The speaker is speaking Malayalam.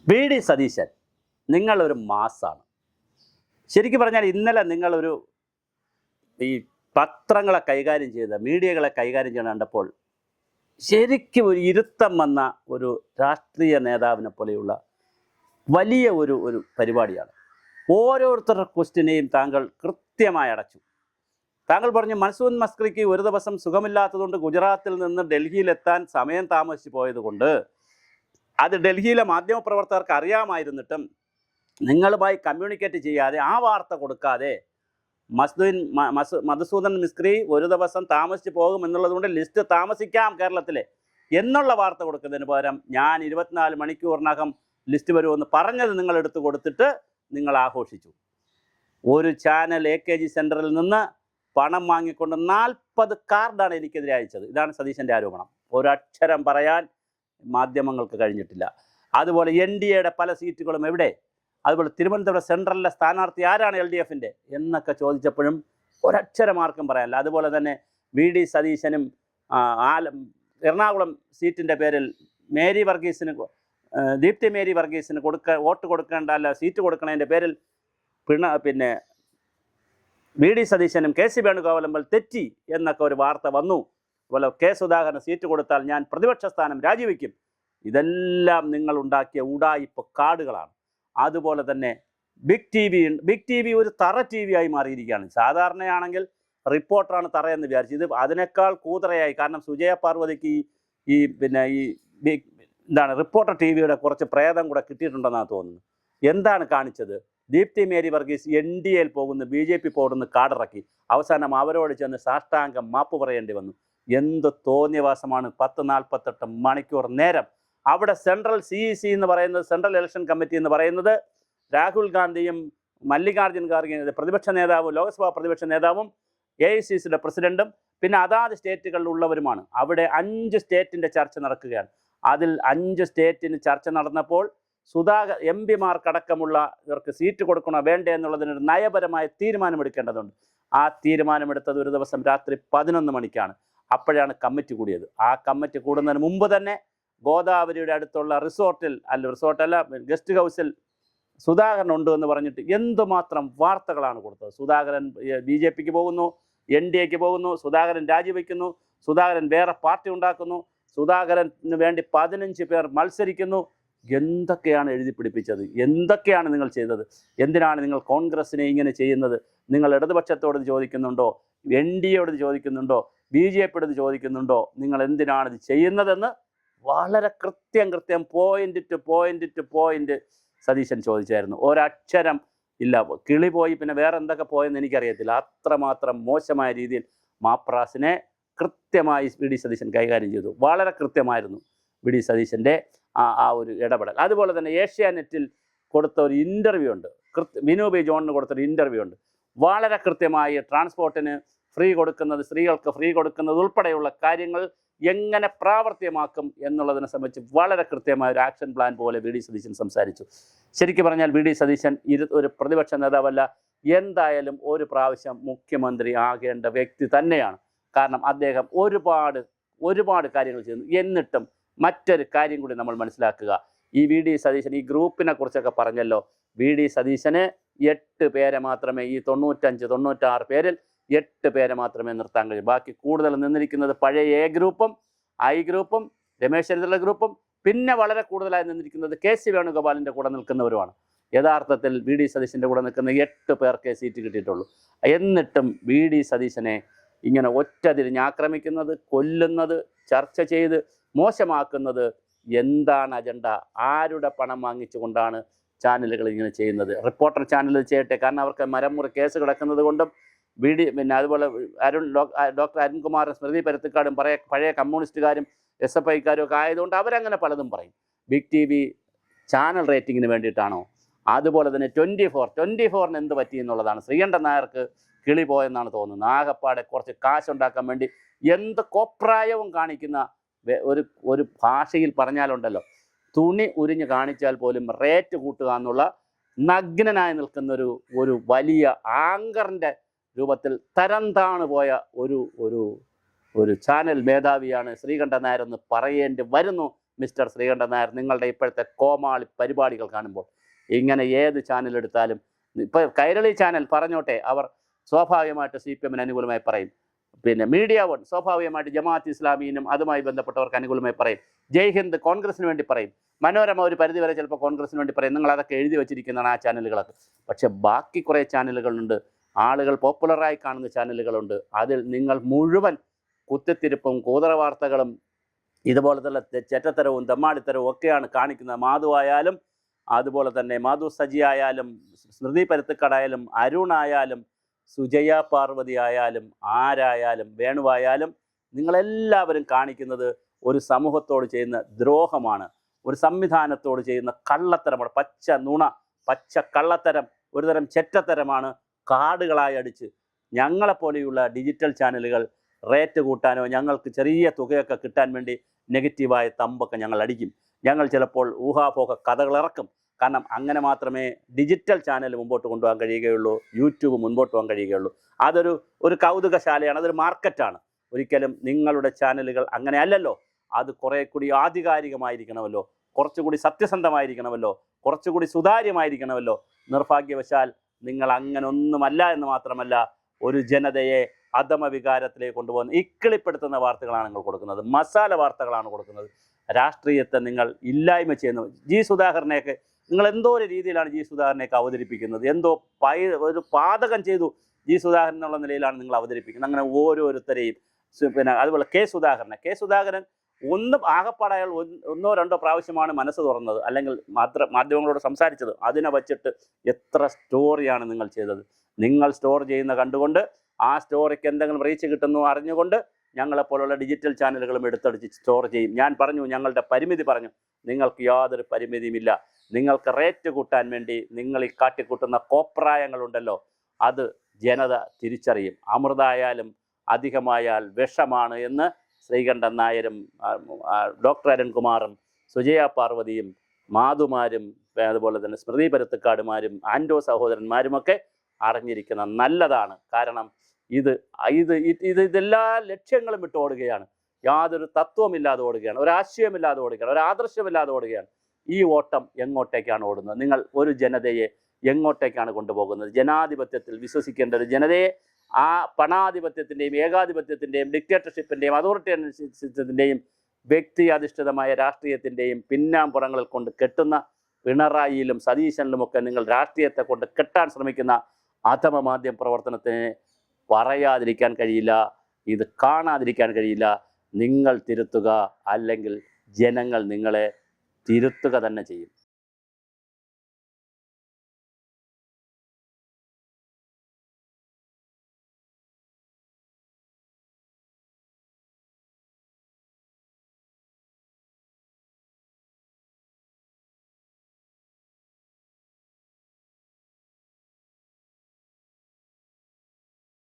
വി ഡി സതീശൻ, നിങ്ങളൊരു മാസാണ്. ശരിക്കും പറഞ്ഞാൽ ഇന്നലെ നിങ്ങളൊരു ഈ പത്രങ്ങളെ കൈകാര്യം ചെയ്ത മീഡിയകളെ കൈകാര്യം ചെയ്യണം കണ്ടപ്പോൾ ശരിക്കും ഒരു ഇരുത്തം വന്ന ഒരു രാഷ്ട്രീയ നേതാവിനെ പോലെയുള്ള വലിയ ഒരു പരിപാടിയാണ്. ഓരോരുത്തരുടെ ക്വസ്റ്റ്യനെയും താങ്കൾ കൃത്യമായി അടച്ചു. താങ്കൾ പറഞ്ഞു മൻസൂർ മസ്കറിക്ക് ഒരു ദിവസം സുഖമില്ലാത്തതുകൊണ്ട് ഗുജറാത്തിൽ നിന്ന് ഡൽഹിയിലെത്താൻ സമയം താമസിച്ചു പോയതുകൊണ്ട് അത് ഡൽഹിയിലെ മാധ്യമപ്രവർത്തകർക്ക് അറിയാമായിരുന്നിട്ടും നിങ്ങളുമായി കമ്മ്യൂണിക്കേറ്റ് ചെയ്യാതെ ആ വാർത്ത കൊടുക്കാതെ മധുസൂദൻ മിസ്ത്രി ഒരു ദിവസം താമസിച്ച് പോകും എന്നുള്ളതുകൊണ്ട് ലിസ്റ്റ് താമസിക്കാം കേരളത്തിലെ എന്നുള്ള വാർത്ത കൊടുക്കുന്നതിന് പകരം ഞാൻ 24 മണിക്കൂറിനകം ലിസ്റ്റ് വരുമെന്ന് പറഞ്ഞത് നിങ്ങൾ എടുത്തു കൊടുത്തിട്ട് നിങ്ങൾ ആഘോഷിച്ചു. ഒരു ചാനൽ AKG സെൻറ്ററിൽ നിന്ന് പണം വാങ്ങിക്കൊണ്ട് 40 കാർഡാണ് എനിക്കെതിരെ അയച്ചത്. ഇതാണ് സതീശൻ്റെ ആരോപണം. ഒരക്ഷരം പറയാൻ മാധ്യമങ്ങൾക്ക് കഴിഞ്ഞിട്ടില്ല. അതുപോലെ NDAയുടെ പല സീറ്റുകളും എവിടെ, അതുപോലെ തിരുവനന്തപുരം സെൻട്രലിലെ സ്ഥാനാർത്ഥി ആരാണ് LDFൻ്റെ എന്നൊക്കെ ചോദിച്ചപ്പോഴും ഒരക്ഷരം ആർക്കും പറയാനില്ല. അതുപോലെ തന്നെ വി ഡി സതീശനും എറണാകുളം സീറ്റിൻ്റെ പേരിൽ മേരി വർഗീസിന് ദീപ്തി മേരി വർഗീസിന് വോട്ട് കൊടുക്കേണ്ട അല്ല സീറ്റ് കൊടുക്കണതിൻ്റെ പേരിൽ പിന്നെ വി ഡി സതീശനും KC വേണുഗോപാലും തെറ്റി എന്നൊക്കെ ഒരു വാർത്ത വന്നു. അതുപോലെ K സുധാകരന് സീറ്റ് കൊടുത്താൽ ഞാൻ പ്രതിപക്ഷ സ്ഥാനം രാജിവെക്കും. ഇതെല്ലാം നിങ്ങൾ ഉണ്ടാക്കിയ ഉഡായിപ്പ് കാർഡുകളാണ്. അതുപോലെ തന്നെ ബിഗ് ടി വി ഒരു തറ TV ആയി മാറിയിരിക്കുകയാണ്. സാധാരണയാണെങ്കിൽ റിപ്പോർട്ടറാണ് തറയെന്ന് വിചാരിച്ചു. ഇത് അതിനേക്കാൾ കൂതറയായി. കാരണം സുജയ പാർവതിക്ക് ഈ എന്താണ് റിപ്പോർട്ടർ TVയുടെ കുറച്ച് പ്രേതം കൂടെ കിട്ടിയിട്ടുണ്ടെന്നാണ് തോന്നുന്നത്. എന്താണ് കാണിച്ചത്? ദീപ്തി മേരി വർഗീസ് NDAയിൽ പോകുന്നു, BJP പോകുന്നു കാടിറക്കി. അവസാനം അവരോട് ചെന്ന് സാഷ്ടാംഗം മാപ്പ് പറയേണ്ടി വന്നു. എന്ത് തോന്നിയവാസമാണ്! 10-48 മണിക്കൂർ നേരം അവിടെ സെൻട്രൽ CEC എന്ന് പറയുന്നത്, സെൻട്രൽ ഇലക്ഷൻ കമ്മിറ്റി എന്ന് പറയുന്നത് രാഹുൽ ഗാന്ധിയും മല്ലികാർജ്ജുൻ ഖാർഗെ പ്രതിപക്ഷ നേതാവും ലോക്സഭാ പ്രതിപക്ഷ നേതാവും AICCയുടെ പ്രസിഡന്റും പിന്നെ അതാത് സ്റ്റേറ്റുകളിലുള്ളവരുമാണ്. അവിടെ 5 സ്റ്റേറ്റിൻ്റെ ചർച്ച നടക്കുകയാണ്. അതിൽ 5 സ്റ്റേറ്റിന് ചർച്ച നടന്നപ്പോൾ MP-മാർക്കടക്കമുള്ള ഇവർക്ക് സീറ്റ് കൊടുക്കണോ വേണ്ടേ എന്നുള്ളതിനൊരു നയപരമായ തീരുമാനമെടുക്കേണ്ടതുണ്ട്. ആ തീരുമാനമെടുത്തത് ഒരു ദിവസം രാത്രി 11 മണിക്കാണ്. അപ്പോഴാണ് കമ്മിറ്റി കൂടിയത്. ആ കമ്മിറ്റി കൂടുന്നതിന് മുമ്പ് തന്നെ ഗോദാവരിയുടെ അടുത്തുള്ള റിസോർട്ടല്ല ഗസ്റ്റ് ഹൗസിൽ സുധാകരൻ ഉണ്ട് എന്ന് പറഞ്ഞിട്ട് എന്തുമാത്രം വാർത്തകളാണ് കൊടുത്തത്. സുധാകരൻ BJPക്ക് പോകുന്നു, NDAക്ക് പോകുന്നു, സുധാകരൻ രാജിവെക്കുന്നു, സുധാകരൻ വേറെ പാർട്ടി ഉണ്ടാക്കുന്നു, സുധാകരന് വേണ്ടി 15 പേർ മത്സരിക്കുന്നു. എന്തൊക്കെയാണ് എഴുതി പിടിപ്പിച്ചത്? എന്തൊക്കെയാണ് നിങ്ങൾ ചെയ്തത്? എന്തിനാണ് നിങ്ങൾ കോൺഗ്രസിനെ ഇങ്ങനെ ചെയ്യുന്നത്? നിങ്ങൾ ഇടതുപക്ഷത്തോട് ചോദിക്കുന്നുണ്ടോ? NDAയോട് ചോദിക്കുന്നുണ്ടോ? BJPയോട് ചോദിക്കുന്നുണ്ടോ? നിങ്ങൾ എന്തിനാണ് ഇത് ചെയ്യുന്നതെന്ന് വളരെ കൃത്യം പോയിന്റ് സതീശൻ ചോദിച്ചായിരുന്നു. ഒരക്ഷരം ഇല്ല. കിളി പോയി പിന്നെ വേറെ എന്തൊക്കെ പോയെന്ന് എനിക്കറിയത്തില്ല. അത്രമാത്രം മോശമായ രീതിയിൽ മാപ്രാസിനെ കൃത്യമായി വി ഡി സതീശൻ കൈകാര്യം ചെയ്തു. വളരെ കൃത്യമായിരുന്നു വി ഡി സതീശൻ്റെ ആ ഒരു ഇടപെടൽ. അതുപോലെ തന്നെ ഏഷ്യാനെറ്റിൽ കൊടുത്ത ഒരു ഇൻ്റർവ്യൂ ഉണ്ട്, വിനു ബി ജോണിന് കൊടുത്തൊരു ഇൻ്റർവ്യൂ ഉണ്ട്. വളരെ കൃത്യമായി ട്രാൻസ്പോർട്ടിന് ഫ്രീ കൊടുക്കുന്നത്, സ്ത്രീകൾക്ക് ഫ്രീ കൊടുക്കുന്നത് ഉൾപ്പെടെയുള്ള കാര്യങ്ങൾ എങ്ങനെ പ്രാവർത്തികമാക്കും എന്നുള്ളതിനെ സംബന്ധിച്ച് വളരെ കൃത്യമായ ഒരു ആക്ഷൻ പ്ലാൻ പോലെ വി ഡി സതീശൻ സംസാരിച്ചു. ശരിക്കും പറഞ്ഞാൽ വി ഡി സതീശൻ ഒരു പ്രതിപക്ഷ നേതാവല്ല, എന്തായാലും ഒരു പ്രാവശ്യം മുഖ്യമന്ത്രി ആകേണ്ട വ്യക്തി തന്നെയാണ്. കാരണം അദ്ദേഹം ഒരുപാട് കാര്യങ്ങൾ ചെയ്യുന്നു. എന്നിട്ടും മറ്റൊരു കാര്യം കൂടി നമ്മൾ മനസ്സിലാക്കുക. ഈ വി ഡി സതീശൻ ഈ ഗ്രൂപ്പിനെ കുറിച്ചൊക്കെ പറഞ്ഞല്ലോ. വി ഡി സതീശന് 8 പേരെ മാത്രമേ, ഈ 95-96 പേരിൽ 8 പേരെ മാത്രമേ നിർത്താൻ കഴിയൂ. ബാക്കി കൂടുതൽ നിന്നിരിക്കുന്നത് പഴയ A ഗ്രൂപ്പും I ഗ്രൂപ്പും രമേശ് ചെന്നിത്തല ഗ്രൂപ്പും പിന്നെ വളരെ കൂടുതലായി നിന്നിരിക്കുന്നത് KC വേണുഗോപാലിൻ്റെ കൂടെ നിൽക്കുന്നവരുമാണ്. യഥാർത്ഥത്തിൽ വി ഡി സതീശൻ്റെ കൂടെ നിൽക്കുന്ന 8 പേർക്കേ സീറ്റ് കിട്ടിയിട്ടുള്ളൂ. എന്നിട്ടും വി ഡി സതീശനെ ഇങ്ങനെ ഒറ്റതിരിഞ്ഞ് ആക്രമിക്കുന്നത്, കൊല്ലുന്നത്, ചർച്ച ചെയ്ത് മോശമാക്കുന്നത് എന്താണ് അജണ്ട? ആരുടെ പണം വാങ്ങിച്ചുകൊണ്ടാണ് ചാനലുകൾ ഇങ്ങനെ ചെയ്യുന്നത്? റിപ്പോർട്ടർ ചാനൽ ചെയ്യട്ടെ, കാരണം അവർക്ക് മരമുറി കേസ് കിടക്കുന്നത് കൊണ്ടും പിന്നെ അതുപോലെ ഡോക്ടർ അരുൺകുമാറും സ്മൃതി പരുത്തിക്കാടും പഴയ കമ്മ്യൂണിസ്റ്റുകാരും SFIക്കാരും ഒക്കെ ആയതുകൊണ്ട് അവരങ്ങനെ പലതും പറയും. ബിഗ് TV ചാനൽ റേറ്റിങ്ങിന് വേണ്ടിയിട്ടാണോ? അതുപോലെ തന്നെ 24-ന് എന്ത് പറ്റി എന്നുള്ളതാണ്. ശ്രീകണ്ഠൻ നായർക്ക് കിളി പോയെന്നാണ് തോന്നുന്നത്. ആകപ്പാടെ കുറച്ച് കാശുണ്ടാക്കാൻ വേണ്ടി എന്ത് കോപ്രായവും കാണിക്കുന്ന ഒരു ഭാഷയിൽ പറഞ്ഞാലുണ്ടല്ലോ, തുണി ഉരിഞ്ഞ് കാണിച്ചാൽ പോലും റേറ്റ് കൂട്ടുക എന്നുള്ള നഗ്നനായി നിൽക്കുന്ന ഒരു വലിയ ആങ്കറിൻ്റെ രൂപത്തിൽ തരം താണു പോയ ഒരു ചാനൽ മേധാവിയാണ് ശ്രീകണ്ഠൻ നായർ എന്ന് പറയേണ്ടി വരുന്നു മിസ്റ്റർ ശ്രീകണ്ഠൻ നായർ, നിങ്ങളുടെ ഇപ്പോഴത്തെ കോമാളി പരിപാടികൾ കാണുമ്പോൾ ഇങ്ങനെ ഏത് ചാനൽ എടുത്താലും, ഇപ്പോൾ കൈരളി ചാനൽ പറഞ്ഞോട്ടെ, അവർ സ്വാഭാവികമായിട്ട് CPM-ന് അനുകൂലമായി പറയും. പിന്നെ മീഡിയ വൺ സ്വാഭാവികമായിട്ട് ജമാഅത്ത് ഇസ്ലാമിനും അതുമായി ബന്ധപ്പെട്ടവർക്ക് അനുകൂലമായി പറയും. ജയ് ഹിന്ദ് കോൺഗ്രസിന് വേണ്ടി പറയും. മനോരമ ഒരു പരിധിവരെ ചിലപ്പോൾ കോൺഗ്രസിന് വേണ്ടി പറയും. നിങ്ങൾ അതൊക്കെ എഴുതി വെച്ചിരിക്കുന്നതാണ് ആ ചാനലുകളൊക്കെ. പക്ഷെ ബാക്കി കുറേ ചാനലുകളുണ്ട്, ആളുകൾ പോപ്പുലറായി കാണുന്ന ചാനലുകളുണ്ട്. അതിൽ നിങ്ങൾ മുഴുവൻ കുത്തിത്തിരിപ്പും കൂതറ വാർത്തകളും ഇതുപോലെ തന്നെ ചെറ്റത്തരവും തെമ്മാടിത്തരവും ഒക്കെയാണ് കാണിക്കുന്നത്. മാധു ആയാലും അതുപോലെ തന്നെ മാധു സജി ആയാലും സ്മൃതി പരുത്തിക്കടായാലും അരുണായാലും സുജയ പാർവതി ആയാലും ആരായാലും വേണുവായാലും നിങ്ങളെല്ലാവരും കാണിക്കുന്നത് ഒരു സമൂഹത്തോട് ചെയ്യുന്ന ദ്രോഹമാണ്, ഒരു സംവിധാനത്തോട് ചെയ്യുന്ന കള്ളത്തരമാണ്. പച്ച നുണ, പച്ച കള്ളത്തരം, ഒരുതരം ചെറ്റത്തരമാണ്. കാടുകളായി അടിച്ച് ഞങ്ങളെപ്പോലെയുള്ള ഡിജിറ്റൽ ചാനലുകൾ റേറ്റ് കൂട്ടാനോ ഞങ്ങൾക്ക് ചെറിയ തുകയൊക്കെ കിട്ടാൻ വേണ്ടി നെഗറ്റീവായ തമ്പൊക്കെ ഞങ്ങൾ അടിക്കും. ഞങ്ങൾ ചിലപ്പോൾ ഊഹാപോഹ കഥകൾ ഇറക്കും. കാരണം അങ്ങനെ മാത്രമേ ഡിജിറ്റൽ ചാനൽ മുമ്പോട്ട് കൊണ്ടുപോകാൻ കഴിയുകയുള്ളൂ, യൂട്യൂബ് മുൻപോട്ട് പോകാൻ കഴിയുകയുള്ളൂ. അതൊരു കൗതുകശാലയാണ്, അതൊരു മാർക്കറ്റാണ്. ഒരിക്കലും നിങ്ങളുടെ ചാനലുകൾ അങ്ങനെ അല്ലല്ലോ. അത് കുറേ കൂടി ആധികാരികമായിരിക്കണമല്ലോ, കുറച്ചുകൂടി സത്യസന്ധമായിരിക്കണമല്ലോ, കുറച്ചുകൂടി സുതാര്യമായിരിക്കണമല്ലോ. നിർഭാഗ്യവശാൽ നിങ്ങൾ അങ്ങനെ ഒന്നുമല്ല എന്ന് മാത്രമല്ല, ഒരു ജനതയെ അധമ വികാരത്തിലേക്ക് കൊണ്ടുപോകുന്ന ഇക്കിളിപ്പെടുത്തുന്ന വാർത്തകളാണ് നിങ്ങൾ കൊടുക്കുന്നത്, മസാല വാർത്തകളാണ് കൊടുക്കുന്നത്. രാഷ്ട്രീയത്തെ നിങ്ങൾ ഇല്ലായ്മ ചെയ്യുന്നു. ജി സുധാകരനെയൊക്കെ നിങ്ങൾ എന്തോ ഒരു രീതിയിലാണ് ജി സുധാകരനെയൊക്കെ അവതരിപ്പിക്കുന്നത്. എന്തോ ഒരു പാതകം ചെയ്തു ജി സുധാകരൻ എന്നുള്ള നിലയിലാണ് നിങ്ങൾ അവതരിപ്പിക്കുന്നത്. അങ്ങനെ ഓരോരുത്തരെയും പിന്നെ അതുപോലെ കെ സുധാകരൻ ആകപ്പാടെ അയാൾ ഒന്നോ രണ്ടോ പ്രാവശ്യമാണ് മനസ്സ് തുറന്നത്, അല്ലെങ്കിൽ മാധ്യമങ്ങളോട് സംസാരിച്ചത്. അതിനെ വച്ചിട്ട് എത്ര സ്റ്റോറിയാണ് നിങ്ങൾ ചെയ്തത്. നിങ്ങൾ സ്റ്റോർ ചെയ്യുന്ന കണ്ടുകൊണ്ട് ആ സ്റ്റോറിക്ക് എന്തെങ്കിലും റീച്ച് കിട്ടുന്നു അറിഞ്ഞുകൊണ്ട് ഞങ്ങളെപ്പോലുള്ള ഡിജിറ്റൽ ചാനലുകളും എടുത്തടിച്ച് സ്റ്റോർ ചെയ്യും. ഞാൻ പറഞ്ഞു, ഞങ്ങളുടെ പരിമിതി പറഞ്ഞു. നിങ്ങൾക്ക് യാതൊരു പരിമിതിയുമില്ല. നിങ്ങൾക്ക് റേറ്റ് കൂട്ടാൻ വേണ്ടി നിങ്ങൾ ഈ കാട്ടിക്കൂട്ടുന്ന കോപ്രായങ്ങളുണ്ടല്ലോ, അത് ജനത തിരിച്ചറിയും. അമൃതായാലും അധികമായാൽ വിഷമാണ് എന്ന് ശ്രീകണ്ഠൻ നായരും ഡോക്ടർ അരുൺകുമാറും സുജയ പാർവതിയും മാധുമാരും അതുപോലെ തന്നെ സ്മൃതി പരുത്തിക്കാടുമാരും ആൻഡോ സഹോദരന്മാരുമൊക്കെ അറിഞ്ഞിരിക്കുന്ന നല്ലതാണ്. കാരണം ഇതെല്ലാ ലക്ഷ്യങ്ങളും വിട്ട് ഓടുകയാണ്. യാതൊരു തത്വമില്ലാതെ ഓടുകയാണ്, ഒരാശയമില്ലാതെ ഓടുകയാണ്, ഒരു ആദർശമില്ലാതെ ഓടുകയാണ്. ഈ ഓട്ടം എങ്ങോട്ടേക്കാണ് ഓടുന്നത്? നിങ്ങൾ ഒരു ജനതയെ എങ്ങോട്ടേക്കാണ് കൊണ്ടുപോകുന്നത്? ജനാധിപത്യത്തിൽ വിശ്വസിക്കേണ്ട ഒരു ജനതയെ ആ പണാധിപത്യത്തിൻ്റെയും ഏകാധിപത്യത്തിൻ്റെയും ഡിക്റ്റേറ്റർഷിപ്പിൻ്റെയും അതോറിറ്റേറിയനിസത്തിൻ്റെയും വ്യക്തി അധിഷ്ഠിതമായ രാഷ്ട്രീയത്തിൻ്റെയും പിന്നാമ്പുറങ്ങളിൽ കൊണ്ട് കെട്ടുന്ന പിണറായിയിലും സതീശനിലുമൊക്കെ നിങ്ങൾ രാഷ്ട്രീയത്തെ കൊണ്ട് കെട്ടാൻ ശ്രമിക്കുന്ന അധമ മാധ്യമ പ്രവർത്തനത്തിന് പറയാതിരിക്കാൻ കഴിയില്ല, ഇത് കാണാതിരിക്കാൻ കഴിയില്ല. നിങ്ങൾ തിരുത്തുക, അല്ലെങ്കിൽ ജനങ്ങൾ നിങ്ങളെ തിരുത്തുക തന്നെ ചെയ്യും.